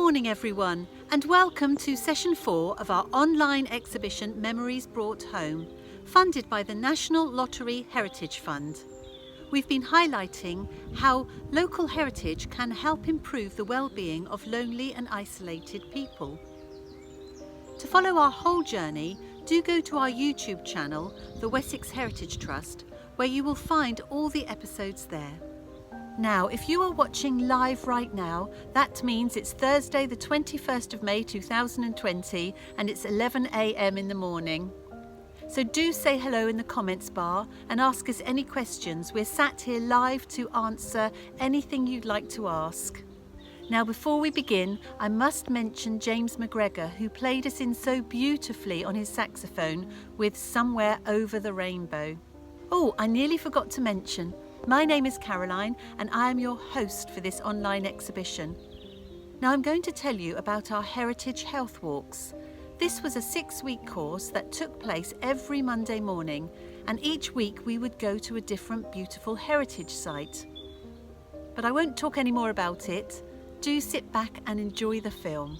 morning everyone, and welcome to session 4 of our online exhibition Memories Brought Home, funded by the National Lottery Heritage Fund. We've been highlighting how local heritage can help improve the well-being of lonely and isolated people. To follow our whole journey, do go to our YouTube channel, the Wessex Heritage Trust, where you will find all the episodes there. Now, if you are watching live right now, that means it's Thursday the 21st of May 2020 and it's 11 a.m. in the morning. So do say hello in the comments bar and ask us any questions. We're sat here live to answer anything you'd like to ask. Now, before we begin, I must mention James McGregor, who played us in so beautifully on his saxophone with Somewhere Over the Rainbow. Oh, I nearly forgot to mention, my name is Caroline and I am your host for this online exhibition. Now I'm going to tell you about our Heritage Health Walks. This was a 6-week course that took place every Monday morning, and each week we would go to a different beautiful heritage site. But I won't talk any more about it. Do sit back and enjoy the film.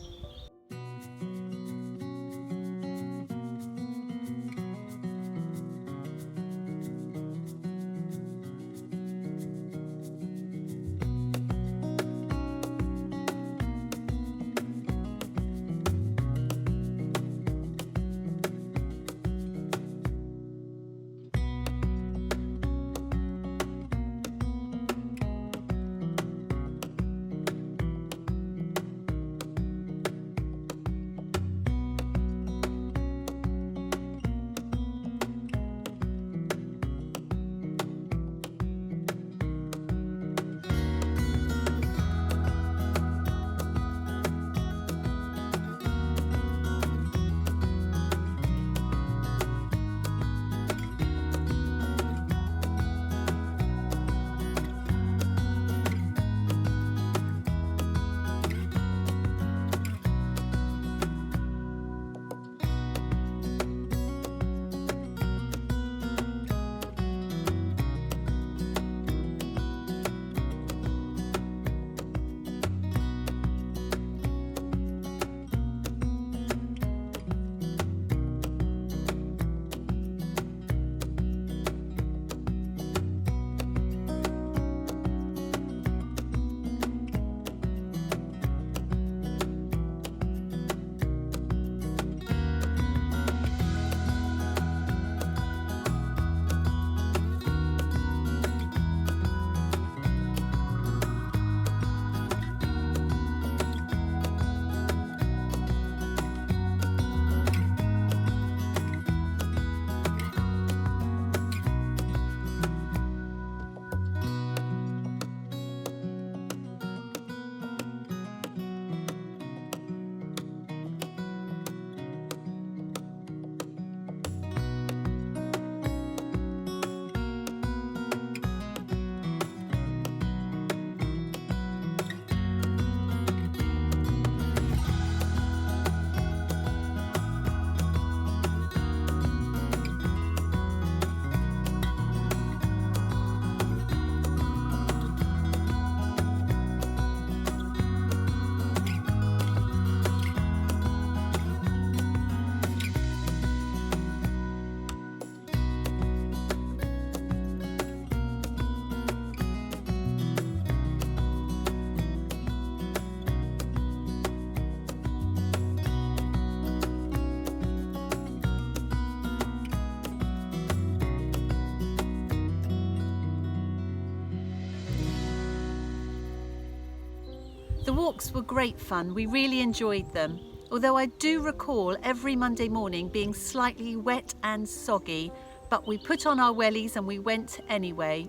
The walks were great fun, we really enjoyed them, although I do recall every Monday morning being slightly wet and soggy, but we put on our wellies and we went anyway.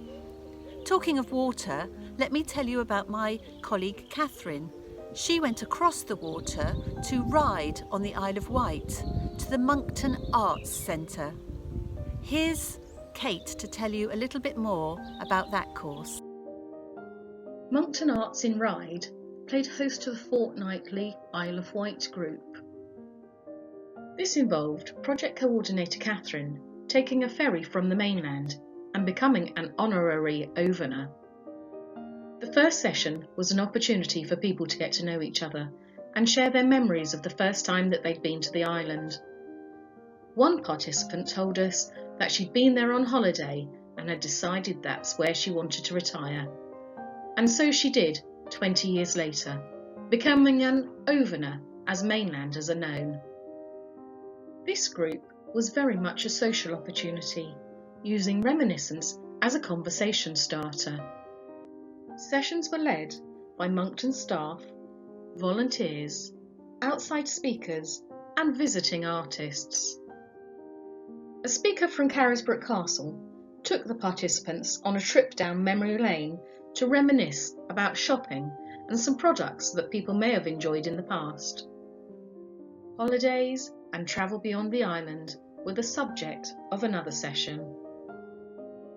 Talking of water, let me tell you about my colleague Catherine. She went across the water to ride on the Isle of Wight to the Monkton Arts Centre. Here's Kate to tell you a little bit more about that course. Monkton Arts in Ryde played host to a fortnightly Isle of Wight group. This involved project coordinator Catherine taking a ferry from the mainland and becoming an honorary overner. The first session was an opportunity for people to get to know each other and share their memories of the first time that they'd been to the island. One participant told us that she'd been there on holiday and had decided that's where she wanted to retire. And so she did 20 years later, becoming an overner as mainlanders are known. This group was very much a social opportunity, using reminiscence as a conversation starter. Sessions were led by Monkton staff, volunteers, outside speakers and visiting artists. A speaker from Carisbrooke Castle took the participants on a trip down memory lane to reminisce about shopping and some products that people may have enjoyed in the past. Holidays and travel beyond the island were the subject of another session.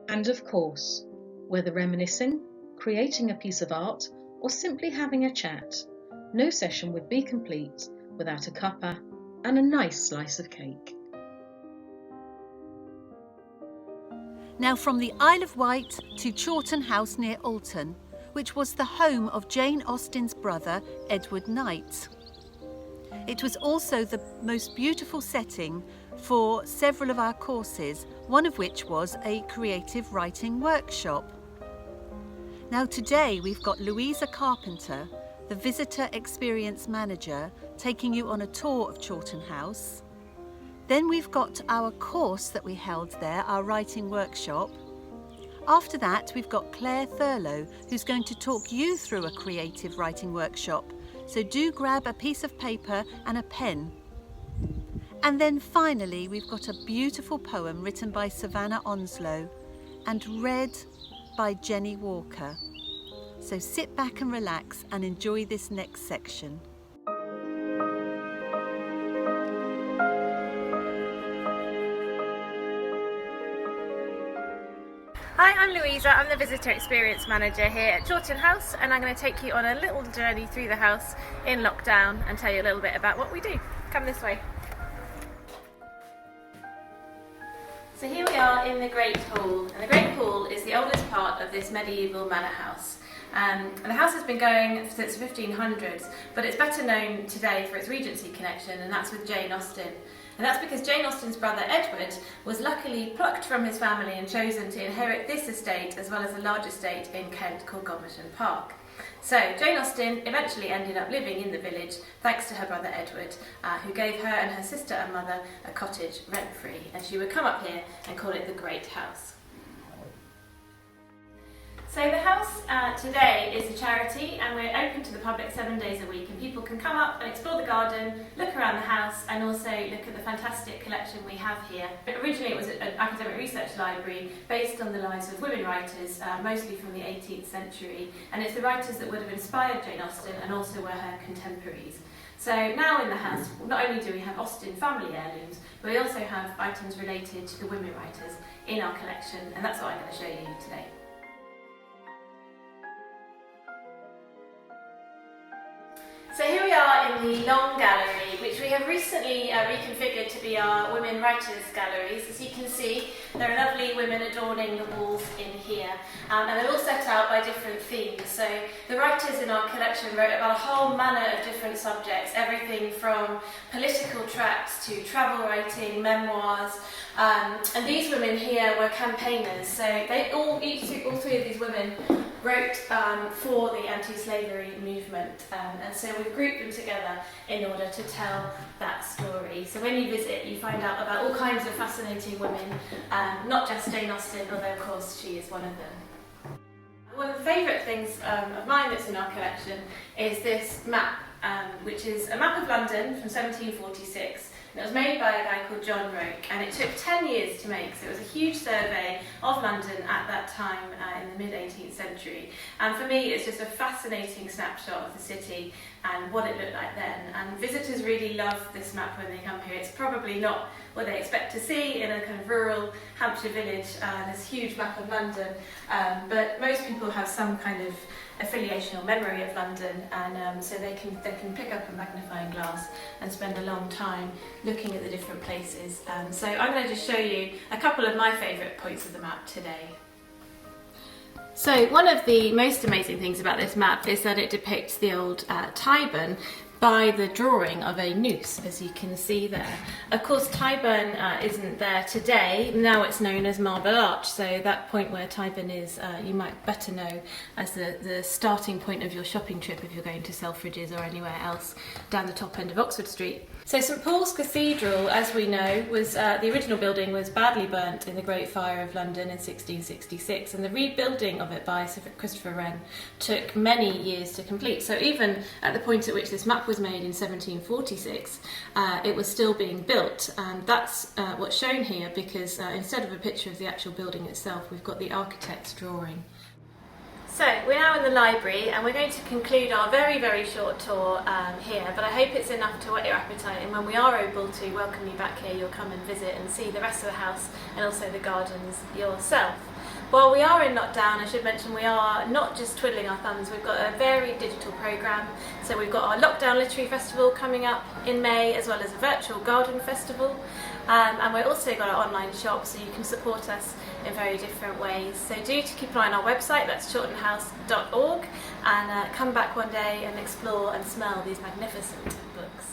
And of course, whether reminiscing, creating a piece of art, or simply having a chat, no session would be complete without a cuppa and a nice slice of cake. Now from the Isle of Wight to Chawton House near Alton, which was the home of Jane Austen's brother, Edward Knight. It was also the most beautiful setting for several of our courses, one of which was a creative writing workshop. Now today we've got Louisa Carpenter, the Visitor Experience Manager, taking you on a tour of Chawton House. Then we've got our course that we held there, our writing workshop. After that, we've got Claire Thurlow, who's going to talk you through a creative writing workshop. So do grab a piece of paper and a pen. And then finally, we've got a beautiful poem written by Savannah Onslow and read by Jenny Walker. So sit back and relax and enjoy this next section. Hi, I'm Louisa. I'm the Visitor Experience Manager here at Chawton House, and I'm going to take you on a little journey through the house in lockdown and tell you a little bit about what we do. Come this way. So here we are in the Great Hall, and the Great Hall is the oldest part of this medieval manor house. And the house has been going since the 1500s, but it's better known today for its Regency connection, and that's with Jane Austen. And that's because Jane Austen's brother Edward was luckily plucked from his family and chosen to inherit this estate as well as a large estate in Kent called Godmerton Park. So Jane Austen eventually ended up living in the village thanks to her brother Edward, who gave her and her sister and mother a cottage rent-free, and she would come up here and call it the Great House. So the house today is a charity, and we're open to the public 7 days a week, and people can come up and explore the garden, look around the house and also look at the fantastic collection we have here. Originally it was an academic research library based on the lives of women writers, mostly from the 18th century, and it's the writers that would have inspired Jane Austen and also were her contemporaries. So now in the house, not only do we have Austen family heirlooms, but we also have items related to the women writers in our collection, and that's what I'm going to show you today. So here we are in the long gallery, which we have recently reconfigured to be our women writers galleries. As you can see, there are lovely women adorning the walls in here, and they're all set out by different themes. So the writers in our collection wrote about a whole manner of different subjects, everything from political tracts to travel writing, memoirs, and these women here were campaigners. So they all three of these women wrote for the anti-slavery movement, and so we've grouped them together in order to tell that story. So when you visit, you find out about all kinds of fascinating women, not just Jane Austen, although of course she is one of them. One of the favourite things of mine that's in our collection is this map, which is a map of London from 1746. It was made by a guy called John Roke, and it took 10 years to make, so it was a huge survey of London at that time in the mid-18th century. And for me, it's just a fascinating snapshot of the city and what it looked like then. And visitors really love this map when they come here. It's probably not what they expect to see in a kind of rural Hampshire village, this huge map of London, but most people have some kind of affiliation or memory of London, and so they can pick up a magnifying glass and spend a long time looking at the different places. So I'm going to just show you a couple of my favourite points of the map today. So one of the most amazing things about this map is that it depicts the old Tyburn, by the drawing of a noose, as you can see there. Of course, Tyburn isn't there today. Now it's known as Marble Arch, so that point where Tyburn is, you might better know as the starting point of your shopping trip if you're going to Selfridges or anywhere else down the top end of Oxford Street. So St Paul's Cathedral, as we know, was the original building was badly burnt in the Great Fire of London in 1666, and the rebuilding of it by Sir Christopher Wren took many years to complete. So even at the point at which this map was made in 1746, it was still being built, and that's what's shown here, because instead of a picture of the actual building itself, we've got the architect's drawing. So we're now in the library and we're going to conclude our very, very short tour here, but I hope it's enough to whet your appetite, and when we are able to welcome you back here, you'll come and visit and see the rest of the house and also the gardens yourself. While we are in lockdown, I should mention we are not just twiddling our thumbs, we've got a varied digital programme. So we've got our Lockdown Literary Festival coming up in May, as well as a virtual garden festival. And we've also got our online shop, so you can support us in very different ways. So do keep an eye on our website, that's chawtonhouse.org, and come back one day and explore and smell these magnificent books.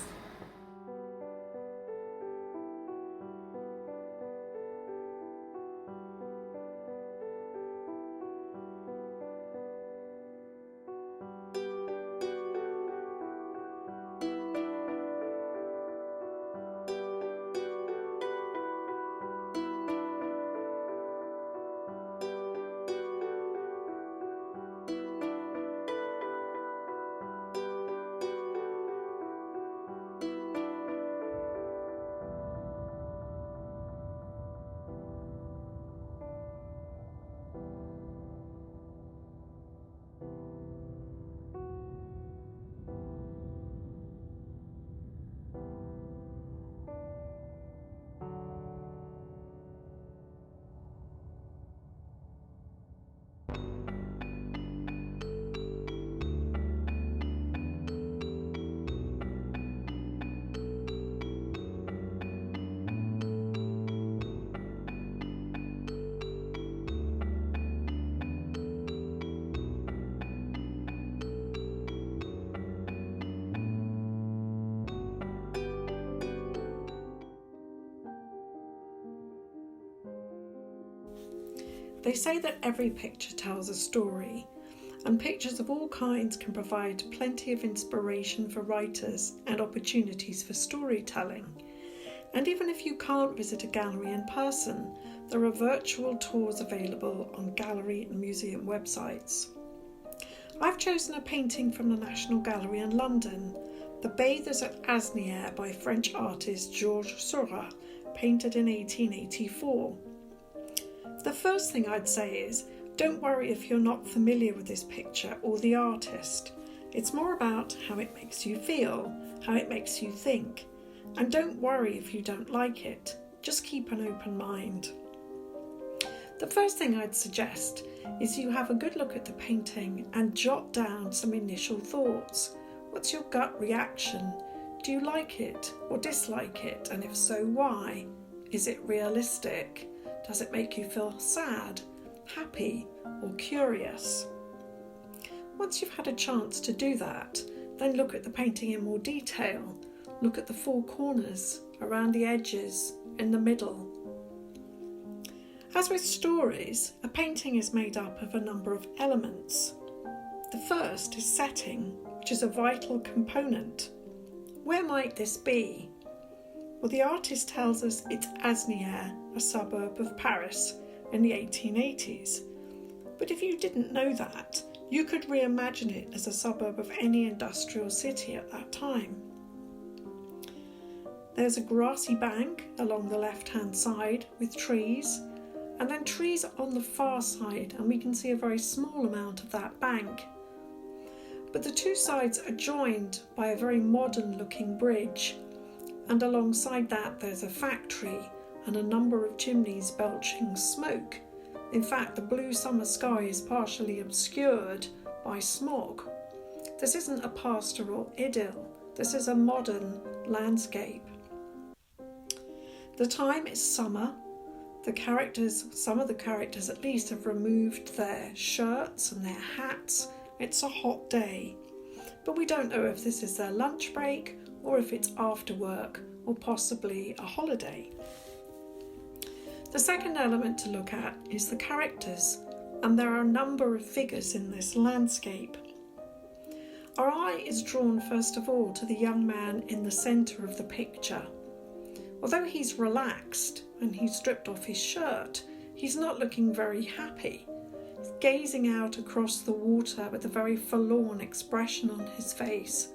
They say that every picture tells a story, and pictures of all kinds can provide plenty of inspiration for writers and opportunities for storytelling. And even if you can't visit a gallery in person, there are virtual tours available on gallery and museum websites. I've chosen a painting from the National Gallery in London, The Bathers at Asnières by French artist Georges Seurat, painted in 1884. The first thing I'd say is, don't worry if you're not familiar with this picture or the artist. It's more about how it makes you feel, how it makes you think. And don't worry if you don't like it, just keep an open mind. The first thing I'd suggest is you have a good look at the painting and jot down some initial thoughts. What's your gut reaction? Do you like it or dislike it? And if so, why? Is it realistic? Does it make you feel sad, happy, or curious? Once you've had a chance to do that, then look at the painting in more detail. Look at the four corners, around the edges, in the middle. As with stories, a painting is made up of a number of elements. The first is setting, which is a vital component. Where might this be? Well, the artist tells us it's Asnières, a suburb of Paris, in the 1880s. But if you didn't know that, you could reimagine it as a suburb of any industrial city at that time. There's a grassy bank along the left-hand side with trees, and then trees on the far side, and we can see a very small amount of that bank. But the two sides are joined by a very modern-looking bridge, and alongside that there's a factory and a number of chimneys belching smoke. In fact, the blue summer sky is partially obscured by smog. This isn't a pastoral idyll, this is a modern landscape. The time is summer. Some of the characters at least, have removed their shirts and their hats. It's a hot day. but we don't know if this is their lunch break or if it's after work or possibly a holiday. The second element to look at is the characters, and there are a number of figures in this landscape. Our eye is drawn first of all to the young man in the centre of the picture. Although he's relaxed and he's stripped off his shirt, he's not looking very happy. He's gazing out across the water with a very forlorn expression on his face.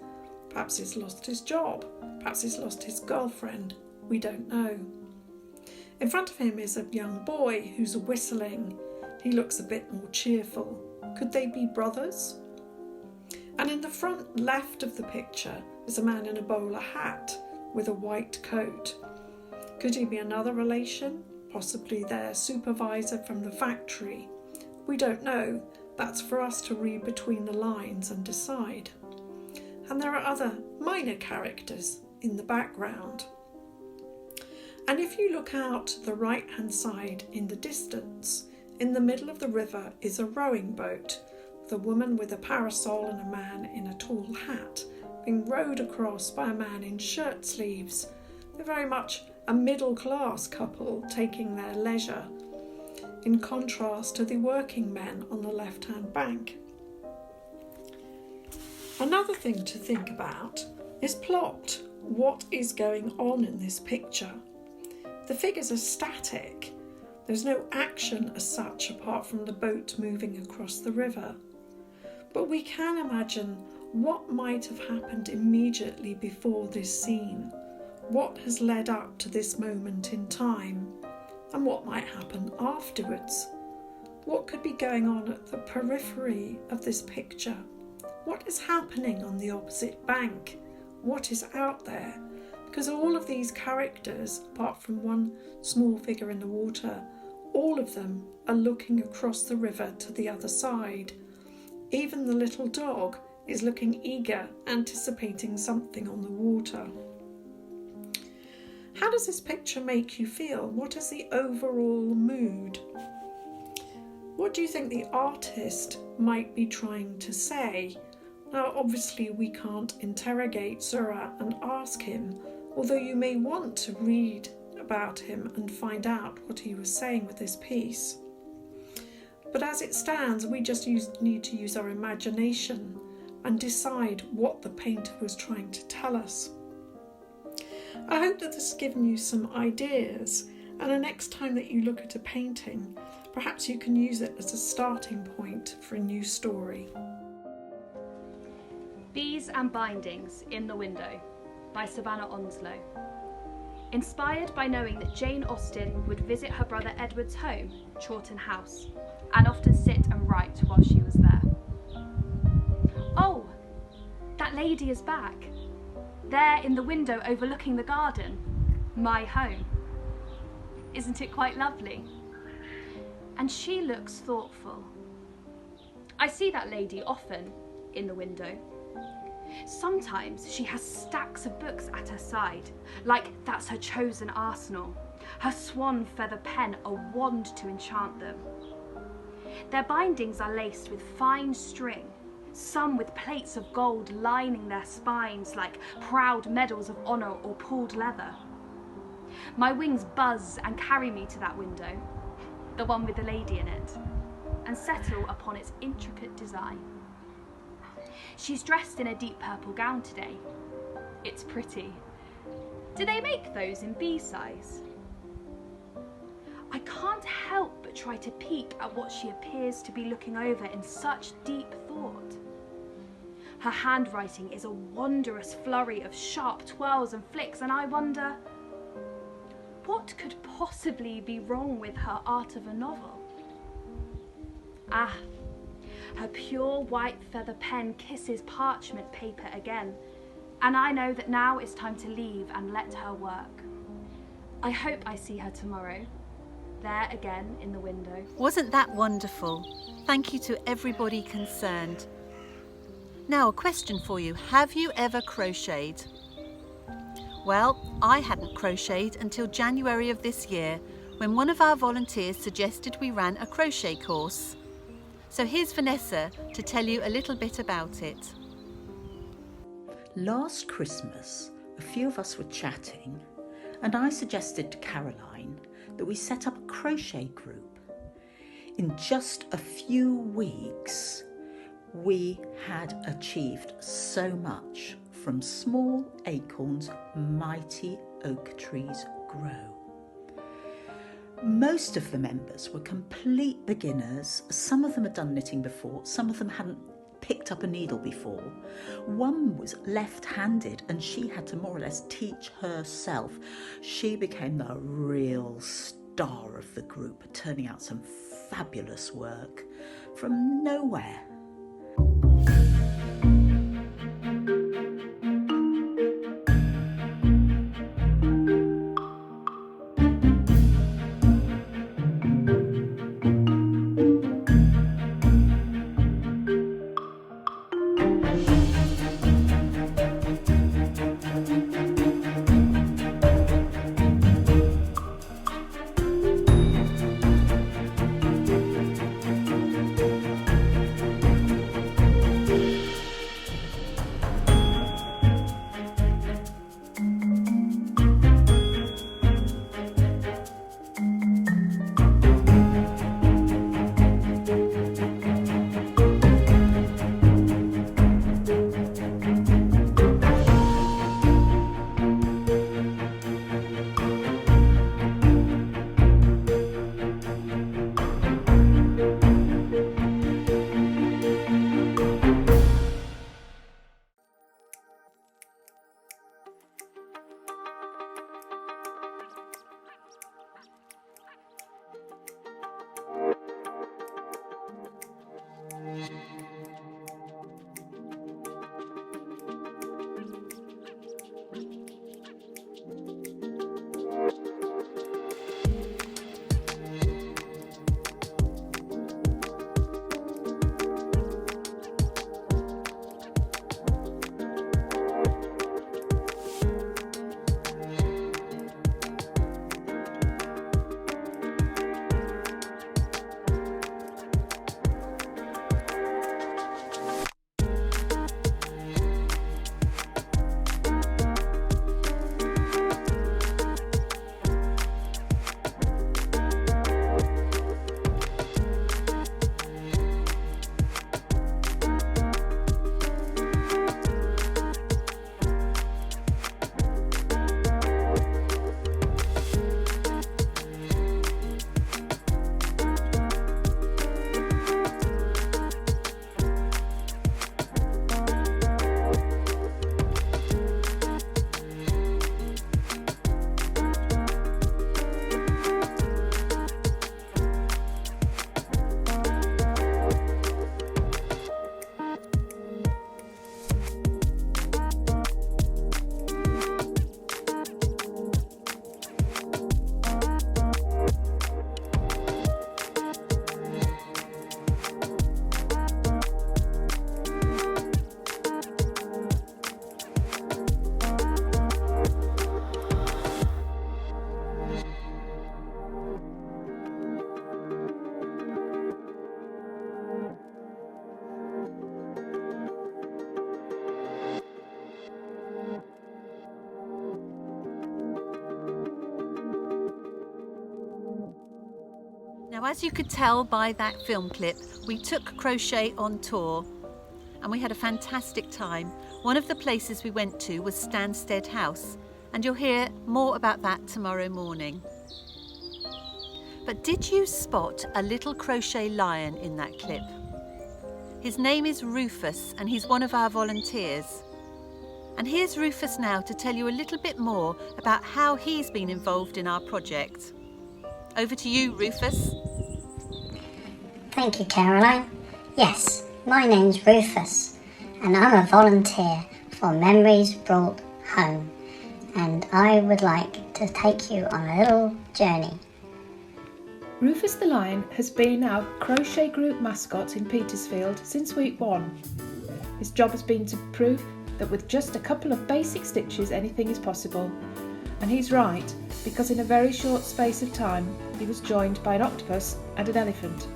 Perhaps he's lost his job, perhaps he's lost his girlfriend, we don't know. In front of him is a young boy who's whistling. He looks a bit more cheerful. Could they be brothers? And in the front left of the picture is a man in a bowler hat with a white coat. Could he be another relation? Possibly their supervisor from the factory. We don't know. That's for us to read between the lines and decide. And there are other minor characters in the background. And if you look out to the right-hand side in the distance, in the middle of the river is a rowing boat, with a woman with a parasol and a man in a tall hat being rowed across by a man in shirt sleeves. They're very much a middle-class couple taking their leisure, in contrast to the working men on the left-hand bank. Another thing to think about is plot. What is going on in this picture? The figures are static. There's no action as such apart from the boat moving across the river. But we can imagine what might have happened immediately before this scene, what has led up to this moment in time, and what might happen afterwards. What could be going on at the periphery of this picture? What is happening on the opposite bank? What is out there? Because all of these characters, apart from one small figure in the water, all of them are looking across the river to the other side. Even the little dog is looking eager, anticipating something on the water. How does this picture make you feel? What is the overall mood? What do you think the artist might be trying to say? Now, obviously we can't interrogate Zura and ask him, although you may want to read about him and find out what he was saying with this piece. But as it stands, we just need to use our imagination and decide what the painter was trying to tell us. I hope that this has given you some ideas, and the next time that you look at a painting, perhaps you can use it as a starting point for a new story. Bees and Bindings in the Window by Savannah Onslow. Inspired by knowing that Jane Austen would visit her brother Edward's home, Chawton House, and often sit and write while she was there. Oh, that lady is back. There in the window overlooking the garden, my home. Isn't it quite lovely? And she looks thoughtful. I see that lady often in the window. Sometimes she has stacks of books at her side, like that's her chosen arsenal, her swan feather pen a wand to enchant them. Their bindings are laced with fine string, some with plates of gold lining their spines like proud medals of honour or pulled leather. My wings buzz and carry me to that window, the one with the lady in it, and settle upon its intricate design. She's dressed in a deep purple gown today. It's pretty. Do they make those in B size? I can't help but try to peek at what she appears to be looking over in such deep thought. Her handwriting is a wondrous flurry of sharp twirls and flicks, and I wonder, what could possibly be wrong with her art of a novel? Ah, her pure white feather pen kisses parchment paper again, and I know that now is time to leave and let her work. I hope I see her tomorrow, there again in the window. Wasn't that wonderful? Thank you to everybody concerned. Now, a question for you. Have you ever crocheted? Well, I hadn't crocheted until January of this year, when one of our volunteers suggested we ran a crochet course. So here's Vanessa to tell you a little bit about it. Last Christmas, a few of us were chatting, and I suggested to Caroline that we set up a crochet group. In just a few weeks, we had achieved so much. From small acorns, mighty oak trees grow. Most of the members were complete beginners. Some of them had done knitting before, some of them hadn't picked up a needle before. One was left-handed and she had to more or less teach herself. She became the real star of the group, turning out some fabulous work from nowhere. Now, as you could tell by that film clip, we took Crochet on tour and we had a fantastic time. One of the places we went to was Stansted House, and you'll hear more about that tomorrow morning. But did you spot a little crochet lion in that clip? His name is Rufus and he's one of our volunteers. And here's Rufus now to tell you a little bit more about how he's been involved in our project. Over to you, Rufus. Thank you, Caroline. Yes, my name's Rufus and I'm a volunteer for Memories Brought Home, and I would like to take you on a little journey. Rufus the Lion has been our crochet group mascot in Petersfield since week 1. His job has been to prove that with just a couple of basic stitches anything is possible. And he's right, because in a very short space of time he was joined by an octopus and an elephant.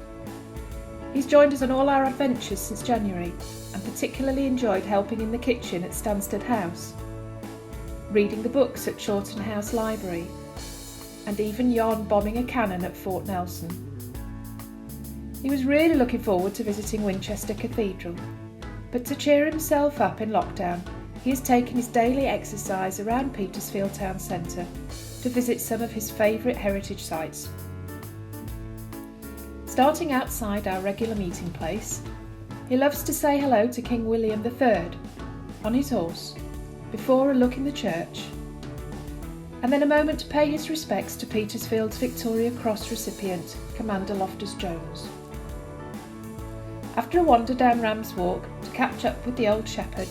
He's joined us on all our adventures since January and particularly enjoyed helping in the kitchen at Stansted House, reading the books at Chawton House Library, and even bombing a cannon at Fort Nelson. He was really looking forward to visiting Winchester Cathedral, but to cheer himself up in lockdown, he has taken his daily exercise around Petersfield Town Centre to visit some of his favourite heritage sites. Starting outside our regular meeting place, he loves to say hello to King William III on his horse, before a look in the church, and then a moment to pay his respects to Petersfield's Victoria Cross recipient, Commander Loftus-Jones. After a wander down Ram's Walk to catch up with the old shepherd,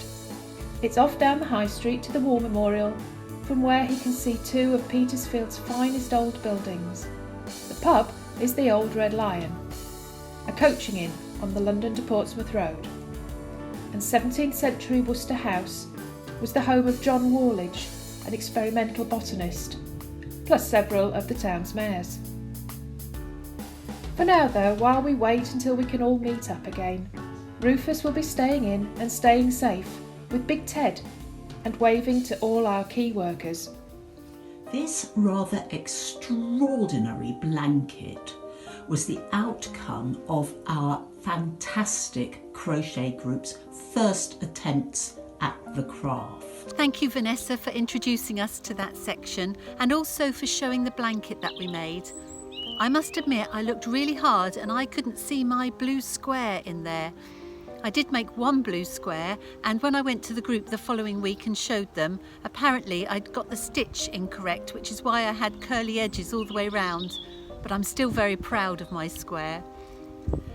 it's off down the High Street to the War Memorial, from where he can see two of Petersfield's finest old buildings. The pub is the Old Red Lion, a coaching inn on the London to Portsmouth Road, and 17th century Worcester House was the home of John Warledge, an experimental botanist, plus several of the town's mayors. For now though, while we wait until we can all meet up again, Rufus will be staying in and staying safe with Big Ted and waving to all our key workers. This rather extraordinary blanket was the outcome of our fantastic crochet group's first attempts at the craft. Thank you, Vanessa, for introducing us to that section and also for showing the blanket that we made. I must admit I looked really hard and I couldn't see my blue square in there. I did make one blue square, and when I went to the group the following week and showed them, apparently I'd got the stitch incorrect, which is why I had curly edges all the way round. But I'm still very proud of my square.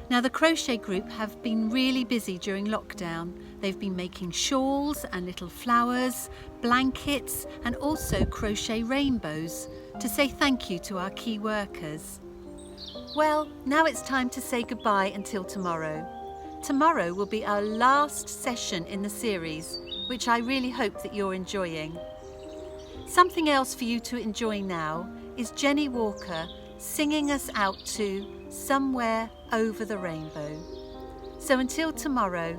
Now, the crochet group have been really busy during lockdown. They've been making shawls and little flowers, blankets, and also crochet rainbows to say thank you to our key workers. Well, now it's time to say goodbye until tomorrow. Tomorrow will be our last session in the series, which I really hope that you're enjoying. Something else for you to enjoy now is Jenny Walker singing us out to Somewhere Over the Rainbow. So until tomorrow,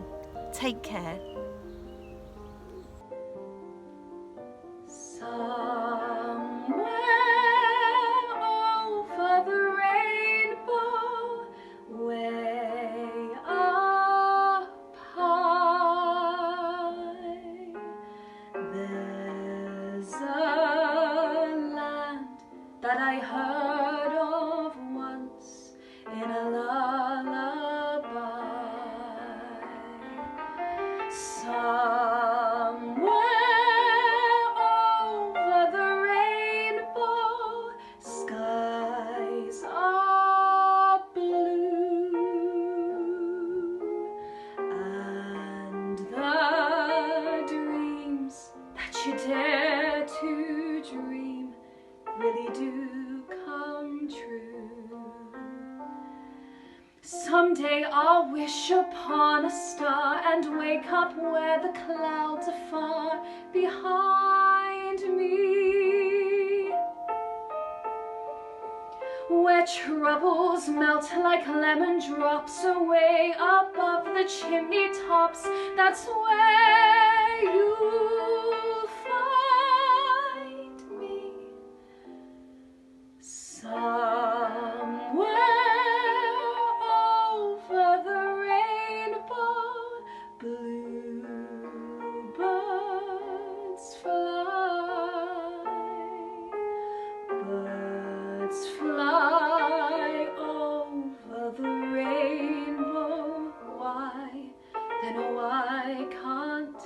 take care. That I heard of once in a lullaby. Somewhere over the rainbow, skies are blue, and the dreams that you dare to dream really do come true. Someday I'll wish upon a star and wake up where the clouds are far behind me, where troubles melt like lemon drops away above the chimney tops. That's where you'll find me. Somewhere over the rainbow, bluebirds fly. Birds fly over the rainbow. Why, then why can't